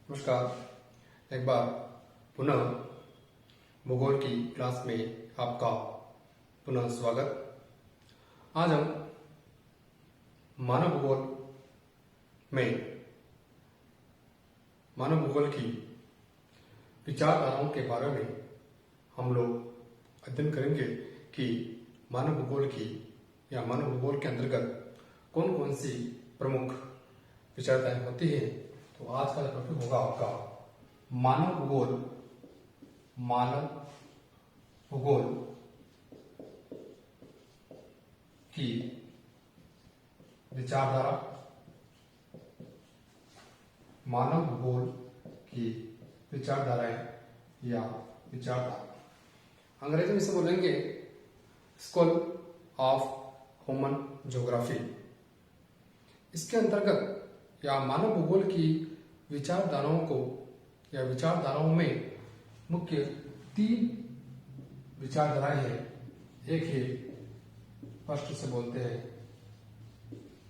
नमस्कार। एक बार पुनः भूगोल की क्लास में आपका पुनः स्वागत। आज हम मानव भूगोल की विचारधाराओं के बारे में हम लोग अध्ययन करेंगे कि मानव भूगोल के अंतर्गत कौन कौन सी प्रमुख विचारधाराएं होती हैं। तो आज का टॉपिक होगा आपका मानव भूगोल की विचारधारा। मानव भूगोल की विचारधाराएं या विचारधारा, अंग्रेजी में इसे बोलेंगे स्कूल ऑफ ह्यूमन ज्योग्राफी। इसके अंतर्गत या मानव भूगोल की विचारधाराओं में मुख्य 3 विचारधाराएं हैं। एक है फर्स्ट से बोलते हैं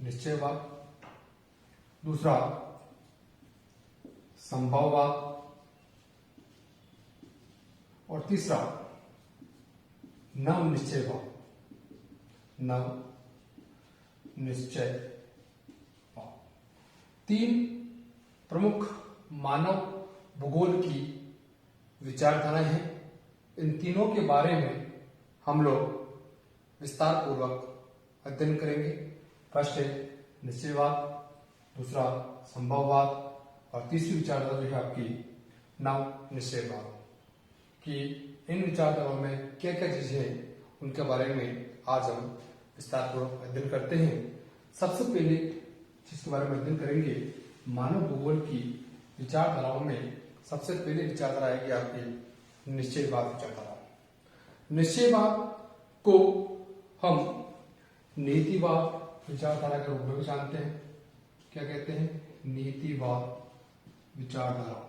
निश्चयवाद, दूसरा संभववाद और तीसरा नवनिश्चयवाद। नवनिश्चयवाद 3 प्रमुख मानव भूगोल की विचारधाराएं हैं। इन तीनों के बारे में हम लोग विस्तार पूर्वक अध्ययन करेंगे। फर्स्ट है निश्चयवाद, दूसरा संभववाद और तीसरी विचारधारा जो है आपकी नवनिश्चयवाद। कि इन विचारधाराओं में क्या क्या चीजें हैं उनके बारे में आज हम विस्तार पूर्वक अध्ययन करते हैं। सबसे पहले जिसके बारे में अध्ययन करेंगे मानव भूगोल की विचारधाराओं में सबसे पहले विचारधारा आएगी आपकी निश्चयवाद विचारधारा। निश्चयवाद को हम नीतिवाद विचारधारा के रूप में भी जानते हैं। क्या कहते हैं? नीतिवाद विचारधारा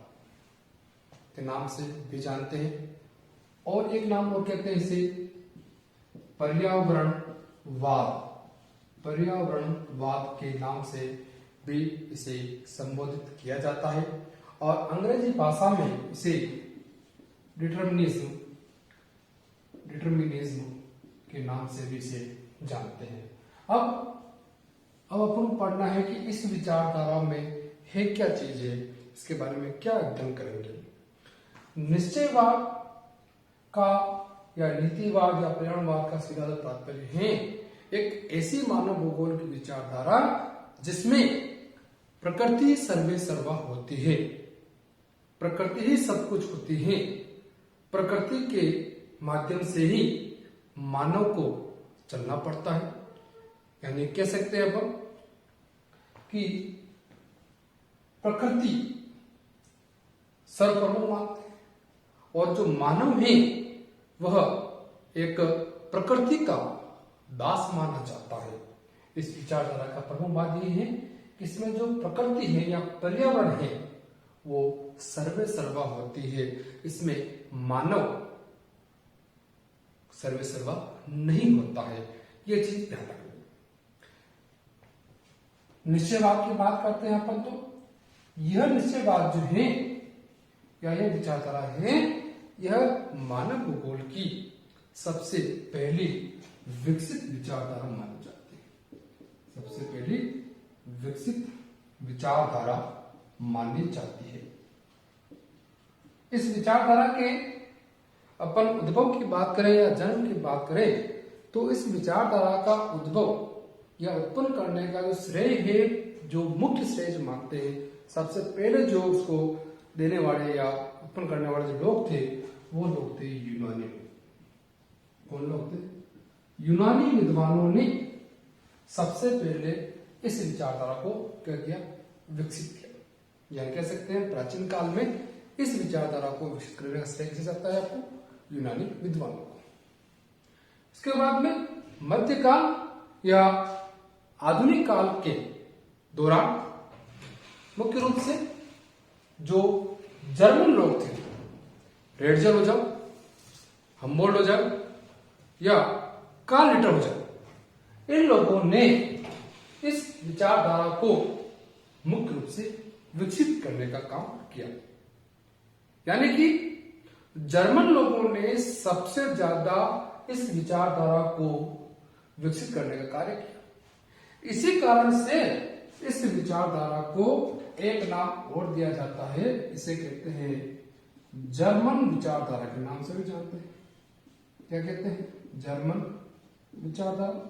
के नाम से भी जानते हैं और एक नाम और कहते हैं इसे पर्यावरणवाद के नाम से भी इसे संबोधित किया जाता है और अंग्रेजी भाषा में इसे डिटरमिनिज्म के नाम से भी इसे जानते हैं। अब अपन पढ़ना है कि इस विचारधारा में है क्या चीज है, इसके बारे में क्या अध्ययन करेंगे। निश्चयवाद का या नीतिवाद या पर्यावरणवाद का सीधा तात्पर्य है एक ऐसी मानव भूगोल की विचारधारा जिसमें प्रकृति सर्वे सर्वा होती है, प्रकृति ही सब कुछ होती है, प्रकृति के माध्यम से ही मानव को चलना पड़ता है। यानी कह सकते हैं अब कि प्रकृति सर्वप्रथम और जो मानव है वह एक प्रकृति का दास माना जाता है। इस विचारधारा का प्रमुख बात यह है कि इसमें जो प्रकृति है या पर्यावरण है वो सर्वे सर्वा होती है, इसमें मानव सर्वे सर्वा नहीं होता है। यह चीज ध्यान रखनी। निश्चयवाद की बात करते हैं अपन तो यह निश्चयवाद जो है या यह विचारधारा है यह मानव भूगोल की सबसे पहली विकसित विचारधारा मानी जाती है। सबसे पहली विकसित विचारधारा मानी जाती है। इस विचारधारा के अपन उद्भव की बात करें या जन्म की बात करें तो इस विचारधारा का उद्भव या उत्पन्न करने का जो श्रेय है, जो मुख्य श्रेय जो मानते हैं, सबसे पहले जो उसको देने वाले या उत्पन्न करने वाले जो लोग थे वो लोग थे यूनानी। कौन लोग थे? यूनानी विद्वानों ने सबसे पहले इस विचारधारा को क्या किया? विकसित किया। यानी कह सकते हैं प्राचीन काल में इस विचारधारा को विकसित करने का श्रेय किसे जाता है? आपको यूनानी विद्वानों को। इसके बाद में मध्यकाल या आधुनिक काल के दौरान मुख्य रूप से जो जर्मन लोग थे, रेडजर हो जाओ, हम्बोल्ट हो जाओ या कार्ल रिटर हो जाओ, इन लोगों ने इस विचारधारा को मुख्य रूप से विकसित करने का काम किया। यानी कि जर्मन लोगों ने सबसे ज्यादा इस विचारधारा को विकसित करने का कार्य किया। इसी कारण से इस विचारधारा को एक नाम और दिया जाता है, इसे कहते हैं जर्मन विचारधारा के नाम से भी जानते हैं। क्या कहते हैं? जर्मन विचारधारा।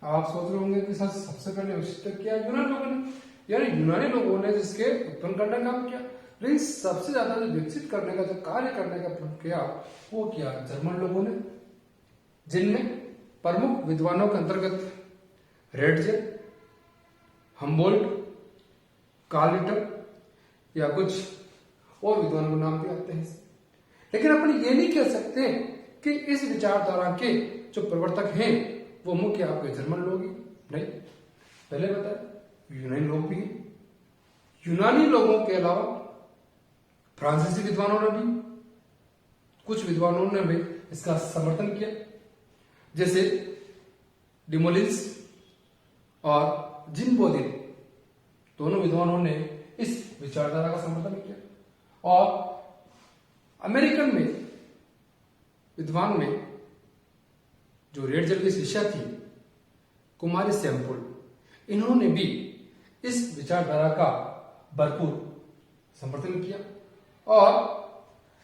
आप सोच रहे होंगे कि सर सबसे पहले विकसित किया यूनानी लोगों ने, यानी यूनानी लोगों ने जिसके उत्पन्न करने का काम किया, लेकिन सबसे ज्यादा जो विकसित करने का, जो कार्य करने का किया, वो किया जर्मन लोगों ने, जिनमें प्रमुख विद्वानों के अंतर्गत रेडजे, हम्बोल्ट, कार्ल रिटर या कुछ और विद्वानों के नाम भी आते हैं। लेकिन अपन ये नहीं कह सकते कि इस विचारधारा के जो प्रवर्तक हैं वो मुख्य आपके जर्मन लोग ही नहीं, पहले बताया यूनानी लोग भी हैं। यूनानी लोगों के अलावा फ्रांसीसी विद्वानों ने भी, कुछ विद्वानों ने भी इसका समर्थन किया, जैसे डिमोलिन्स और जिन बोदिन, दोनों विद्वानों ने इस विचारधारा का समर्थन किया। और अमेरिकन में विद्वान में जो रेडजल की शिष्या थी कुमारी सैम्पल, इन्होंने भी इस विचारधारा का भरपूर समर्थन किया। और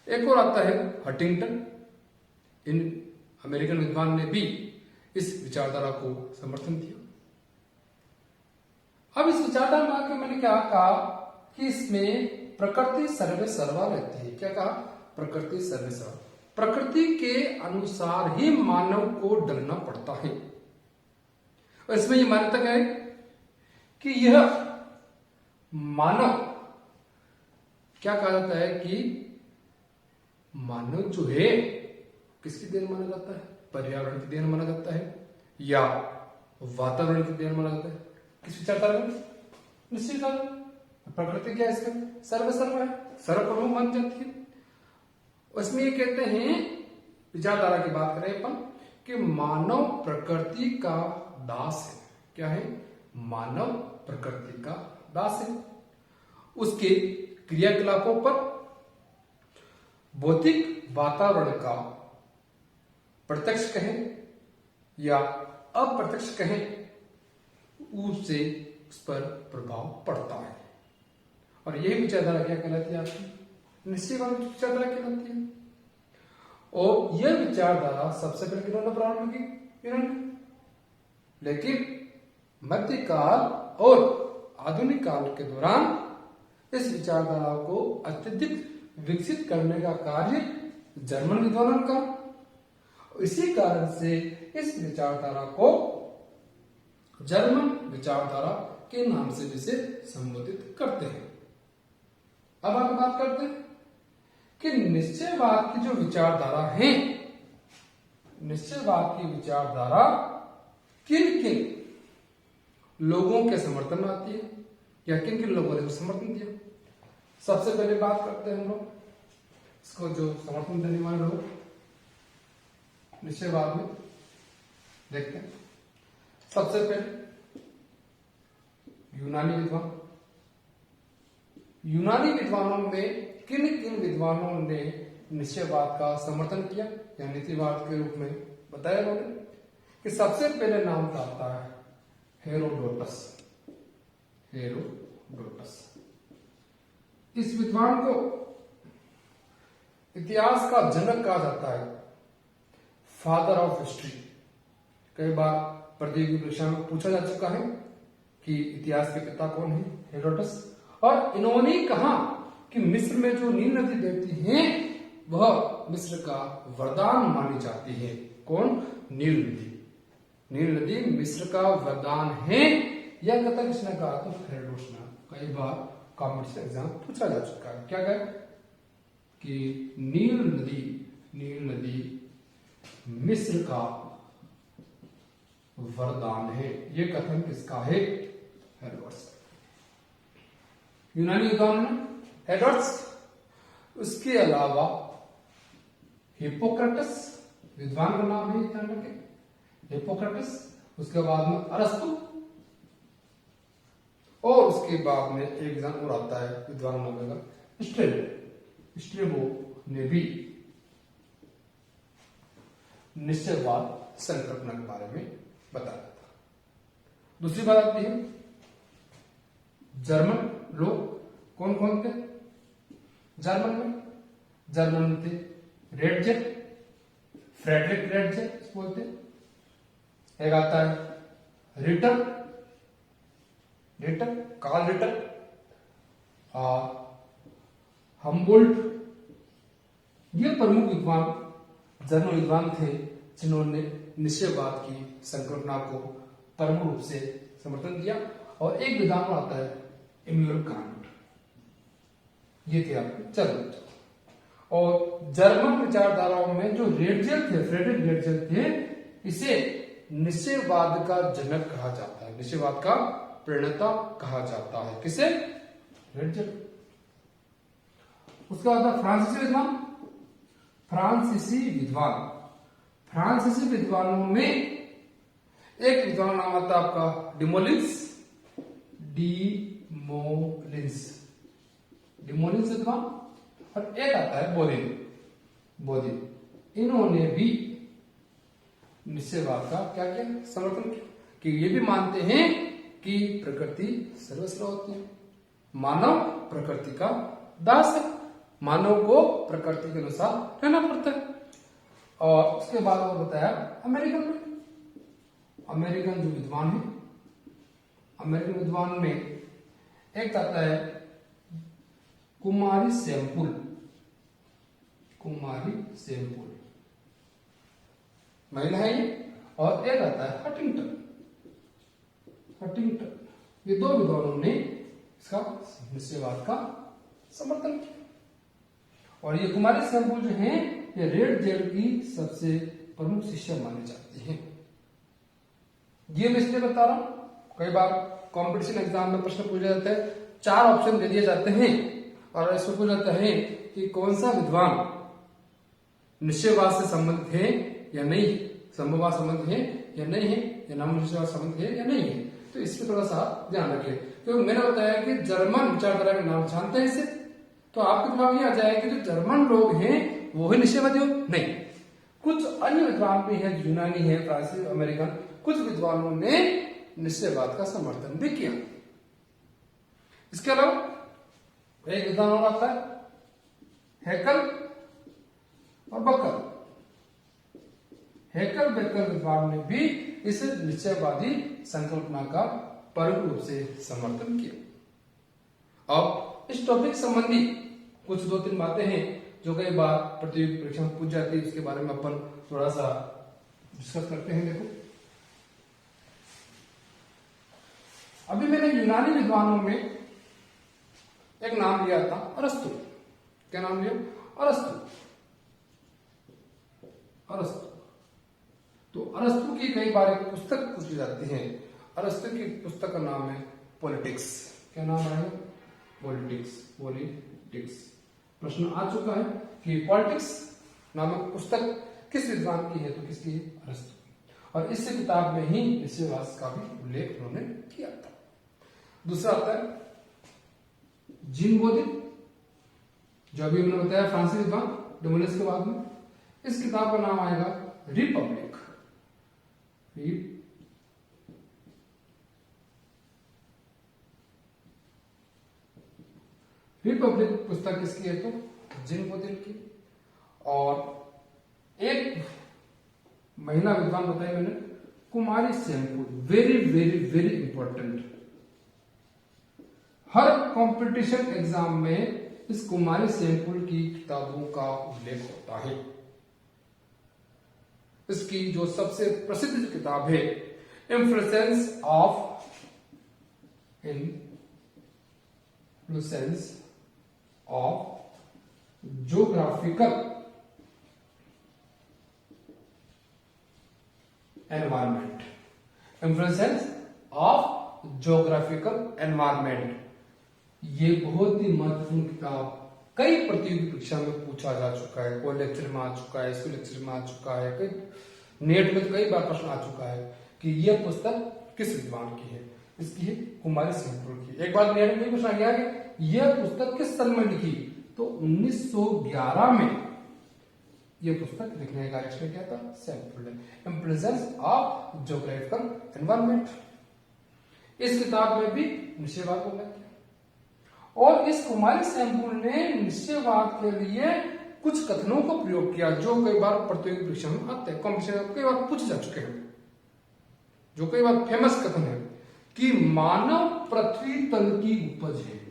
एक और आता है हंटिंगटन, इन अमेरिकन विद्वान ने भी इस विचारधारा को समर्थन किया। अब इस विचारधारा में मैंने क्या कहा कि इसमें प्रकृति सर्वे सर्वा रहती है। क्या कहा? प्रकृति सर्वे सर्वा। प्रकृति के अनुसार ही मानव को ढलना पड़ता है। और इसमें यह मान्यता क्या है कि यह मानव, क्या कहा जाता है कि मानव जो है किसकी देन माना जाता है? पर्यावरण की देन माना जाता है या वातावरण की देन माना जाता है? किस विचारधारा में? निश्चित प्रकृति क्या है इसका? सर्वसर्व है, सर्वप्रमुख मान जाती है। उसमें ये कहते हैं, विचारधारा की बात करें अपन, कि मानव प्रकृति का दास है। क्या है? मानव प्रकृति का दास है। उसके क्रियाकलापों पर भौतिक वातावरण का प्रत्यक्ष कहें या अप्रत्यक्ष कहें, उससे उस पर प्रभाव पड़ता है। और यही विचारधारा क्या कहलाती है? आपकी निश्चयवादी विचारधारा कहलाती है। और यह विचारधारा सबसे पहले किन्होंने प्रारंभ की? यूनानी। लेकिन मध्यकाल और आधुनिक काल के दौरान इस विचारधारा को अत्यधिक विकसित करने का कार्य जर्मन विद्वानों का। इसी कारण से इस विचारधारा को जर्मन विचारधारा के नाम से जिसे संबोधित करते हैं। अब आगे बात करते हैं कि निश्चयवाद की जो विचारधारा है, निश्चयवाद की विचारधारा किन किन लोगों के समर्थन में आती है या किन किन लोगों ने समर्थन दिया? सबसे पहले बात करते हैं हम लोग इसको, जो समर्थन देने वाले लोग निश्चयवाद में देखते हैं। सबसे पहले यूनानी विद्वान। यूनानी विद्वानों में किन किन विद्वानों ने निश्चयवाद का समर्थन किया या नीतिवाद के रूप में बताया उन्होंने? कि सबसे पहले नाम आता है हेरोडोटस। हेरोडोटस इस विद्वान को इतिहास का जनक कहा जाता है, फादर ऑफ हिस्ट्री। कई बार प्रतियोगी परीक्षा में पूछा जा चुका है कि इतिहास के पिता कौन है? हेरोडोटस। और इन्होंने कहा कि मिस्र में जो नील नदी बहती है वह मिस्र का वरदान मानी जाती है। कौन? नील नदी। नील नदी मिस्र का वरदान है, यह कथा किसने कहा? तो हेरोडोटस ने। कई बार कॉम्पिटिशन एग्जाम पूछा जा चुका है। क्या कहे कि नील नदी मिस्र का वरदान है। यह कथन किसका है? हेरोडोटस। यूनानी विद्वान में हेरोडोटस, उसके अलावा हिप्पोक्रेटस विद्वान का नाम है, ध्यान रखें, हिप्पोक्रेटस। उसके बाद में अरस्तु और उसके बाद में एक एग्जाम और आता है विद्वान नाम का स्ट्रेबो ने भी निश्चयवाद संकल्पना के बारे में बताया था। दूसरी बात आती है जर्मन लोग कौन कौन थे जर्मन में थे रेडजेर, फ्रेडरिक रेडजेर बोलते, एक आता है रिटर कार्ल रिटर, हम्बोल्ट। ये प्रमुख विद्वान जर्मन विद्वान थे जिन्होंने निश्चयवाद की संकल्पना को प्रमुख रूप से समर्थन किया। और एक विद्वान आता है इमैनुअल कांट। ये थे आपके जर्मन। और जर्मन विचारधाराओं में जो रेडजेर थे, फ्रेडरिक रेडजेर थे, इसे निश्चयवाद का जनक कहा जाता है, निश्चयवाद का प्रणेता कहा जाता है। किसे? रेडजेर। उसके बाद फ्रांसीसी विद्वानों में एक विद्वान नाम आता है आपका डिमोलिन्स विद्वान, और एक आता है बोधिन। इन्होंने भी निश्चयवाद का क्या किया? समर्थन किया कि ये भी मानते हैं कि प्रकृति सर्वस्व होती है, मानव प्रकृति का दास है, मानव को प्रकृति के अनुसार रहना पड़ता है। और उसके बाद वो बताया अमेरिकन जो विद्वान है, अमेरिकन विद्वान में एक आता है कुमारी सैंपुल, महिला है ये, और एक आता है हटिंगटन। ये दो विद्वानों ने इसका निश्चयवाद का समर्थन किया। और ये कुमारी सैंपुल जो है ये रेडजेर की सबसे प्रमुख शिष्य माने जाते हैं। ये मैं इसलिए बता रहा हूं, कई बार कंपटीशन एग्जाम में प्रश्न पूछे जाते हैं, 4 ऑप्शन दे दिए जाते हैं और इसमें पूछा जाता है कि कौन सा विद्वान निश्चयवाद से संबंधित है या नहीं, संभववाद संबंध है या नहीं है, या नाम निश्चयवाद संबंध है या नहीं है। तो इसमें थोड़ा सा ध्यान रखिए, क्योंकि मैंने बताया कि जर्मन विचारधारा के नाम जानते हैं इसे, तो आपके दिमाग में आ जाएगा कि जो जर्मन लोग हैं वो ही निश्चयवादी हो? नहीं, कुछ अन्य विद्वान भी हैं, यूनानी है, फ्रांसीसी, अमेरिकन, कुछ विद्वानों ने निश्चयवाद का समर्थन भी किया। इसके अलावा एक विद्वान और आता है हैकल और बकर। हैकल बेकर विद्वान ने भी इस निश्चयवादी संकल्पना का परम रूप से समर्थन किया। अब इस टॉपिक संबंधी कुछ 2-3 बातें हैं जो कई बार प्रतियोगी परीक्षा में पूछ जाती है, उसके बारे में अपन थोड़ा सा डिस्कस करते हैं। देखो, अभी मैंने यूनानी विद्वानों में एक नाम लिया था अरस्तु। क्या नाम लिया? अरस्तु। तो अरस्तु की कई बार एक पुस्तक पूछी जाती है। अरस्तु की पुस्तक का नाम है पॉलिटिक्स। क्या नाम है? पॉलिटिक्स। प्रश्न आ चुका है कि पॉलिटिक्स नामक पुस्तक किस विद्वान की है? तो किसकी है? अरस्तु। और इस किताब में ही निश्चयवाद का भी उल्लेख उन्होंने किया था। दूसरा आता है जीन बोधिन, जो अभी हमने बताया फ्रांसीसी विद्वान, डोमिनियस के बाद में। इस किताब का नाम आएगा रिपब्लिक। रिपब्लिक पुस्तक किसकी है? तो जीन बोधिन की। और एक महिला विद्वान बताई मैंने, कुमारी सैंपुल। वेरी वेरी वेरी इंपॉर्टेंट, हर कंपटीशन एग्जाम में इस कुमारी सैंपुल की किताबों का उल्लेख होता है। इसकी जो सबसे प्रसिद्ध किताब है influence of geographical environment, influence of geographical environment. ये बहुत ही महत्वपूर्ण किताब कई प्रतियोगी परीक्षा में पूछा जा चुका है, कोई लेक्चर में आ चुका है, इसको लेक्चर में आ चुका है, कई नेट में तो कई बार प्रश्न आ चुका है कि यह पुस्तक किस विद्वान की है। इसकी है कुमारी सैंपुल की। एक बात मेरे में पूछा गया कि यह पुस्तक किस सन में लिखी, तो 1911 में यह पुस्तक लिखने का कार्य किया था सैंपुल ने, इम्प्रेशंस ऑफ ज्योग्राफिकल एनवायरनमेंट। इस किताब में भी निश्चयवाद को किया और इस कुमारी सैंपुल ने निश्चयवाद के लिए कुछ कथनों को प्रयोग किया जो कई बार प्रतियोगी परीक्षा में आते हैं, कॉम्पिटिशन कई बार पूछे जा चुके हैं, जो कई बार फेमस कथन है कि मानव पृथ्वी तल की उपज है।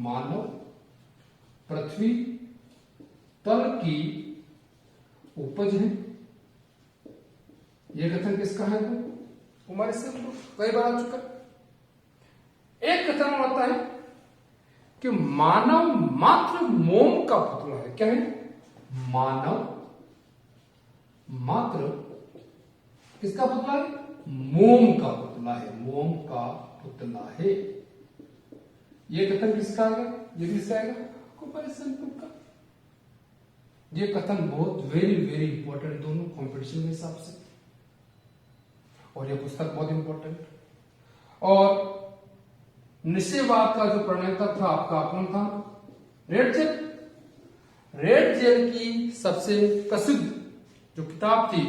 मानव पृथ्वी तल की उपज है। यह कथन किसका है? तो हमारे से कई बार आ चुका। एक कथन होता है कि मानव मात्र मोम का पुतला है। क्या है? मानव मात्र किसका पुतला है? मोम का पुतला है। मोम का पुतला है। यह कथन किसका आएगा? ये किसका आएगा? कंपैरिजन का। ये कथन बहुत वेरी वेरी इंपॉर्टेंट दोनों कंपटीशन के हिसाब से, और यह पुस्तक बहुत इंपॉर्टेंट। और निश्चयवाद का जो प्रणेता था आपका कौन था? रेडजेल की सबसे प्रसिद्ध जो किताब थी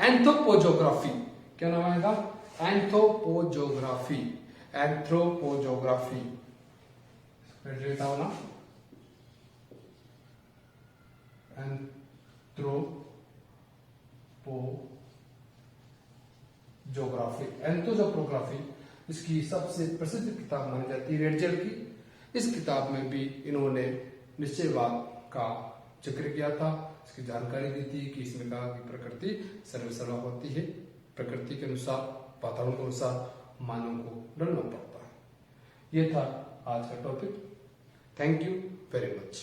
एंथ्रोपोजोग्राफी। क्या नाम आएगा? एंथ्रोपोजोग्राफी। लेता हूं ना, एंथ्रोपोजोग्राफी इसकी सबसे प्रसिद्ध किताब मानी जाती है रेडजेल की। इस किताब में भी इन्होंने निश्चयवाद का जिक्र किया था, इसकी जानकारी दी थी कि इसमें कहा कि प्रकृति सर्वसर्वा होती है, प्रकृति के अनुसार वातावरण के अनुसार मानव को ढलना पड़ता है। यह था आज का topic. Thank you very much.